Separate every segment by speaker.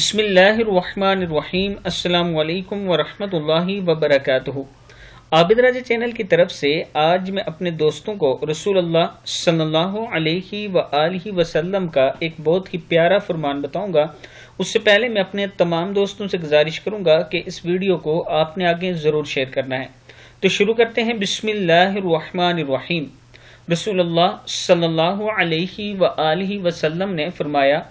Speaker 1: बिस्मिल्लाहिर्रहमानिर्रहीम। अस्सलाम वालेकुम वरहमतुल्लाहि वबरकातुहू। आबिद राजा चैनल की तरफ से आज मैं अपने दोस्तों को रसूलुल्लाह सल्लल्लाहु अलैहि व आलिहि वसल्लम का एक बहुत ही प्यारा फरमान बताऊंगा। उससे पहले मैं अपने तमाम दोस्तों से गुजारिश करूंगा कि इस वीडियो को आपने आगे ज़रूर शेयर करना है। तो शुरू करते हैं। बिस्मिल्लाहिर्रहमानिर्रहीम। रसूलुल्लाह सल्लल्लाहु अलैहि व आलिहि वसल्लम ने फरमाया,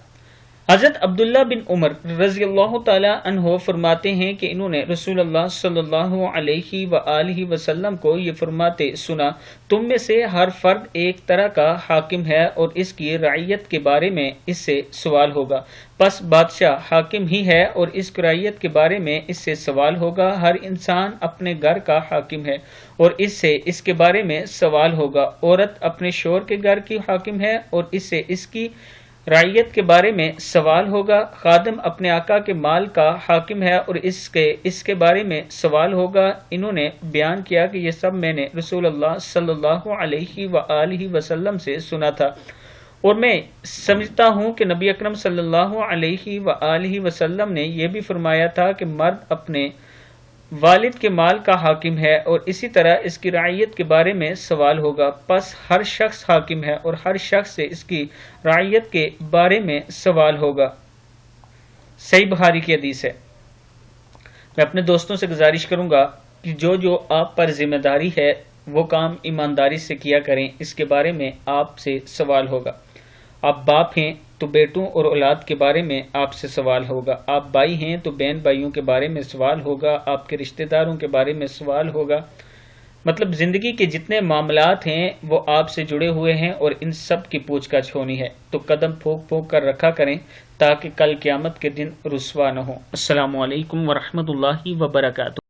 Speaker 1: हज़रत अब्दुल्ला बिन उमर रज़ियल्लाहु ताला अन्हो फरमाते हैं कि इन्होंने रसूलुल्लाह सल्लल्लाहु अलैहि व आलिहि वसल्लम को ये फरमाते सुना, तुम में से हर फर्द एक तरह का हाकिम है और इसकी रइयत के बारे में इससे सवाल होगा। बस बादशाह हाकिम ही है और इस रइयत के बारे में इससे सवाल होगा। हर इंसान अपने घर का हाकिम है और इससे इसके बारे में सवाल होगा। औरत अपने शौहर के घर की हाकिम है और इससे इसकी रइयत के बारे में सवाल होगा। खादिम अपने आका के माल का हाकिम है और इसके बारे में सवाल होगा। इन्होंने बयान किया कि ये सब मैंने रसूलुल्लाह सल्लल्लाहु अलैहि व आलिहि वसल्लम से सुना था और मैं समझता हूँ कि नबी अकरम सल्लल्लाहु अलैहि व आलिहि वसल्लम ने यह भी फरमाया था कि मर्द अपने वालिद के माल का हाकिम है और इसी तरह इसकी रइयत के बारे में सवाल होगा। बस हर शख्स हाकिम है और हर शख्स से इसकी रइयत के बारे में सवाल होगा। सही बुखारी की हदीस है। मैं अपने दोस्तों से गुजारिश करूंगा कि जो आप पर जिम्मेदारी है वो काम ईमानदारी से किया करें। इसके बारे में आपसे सवाल होगा। आप बाप हैं तो बेटों और औलाद के बारे में आपसे सवाल होगा। आप भाई हैं तो बहन भाइयों के बारे में सवाल होगा। आपके रिश्तेदारों के बारे में सवाल होगा। मतलब जिंदगी के जितने मामलात हैं वो आपसे जुड़े हुए हैं और इन सब की पूछताछ होनी है। तो कदम फूंक फूंक कर रखा करें ताकि कल क़यामत के दिन रुस्वा न हो। अस्सलामु अलैकुम वरहमतुल्लाहि वबरकातुहू।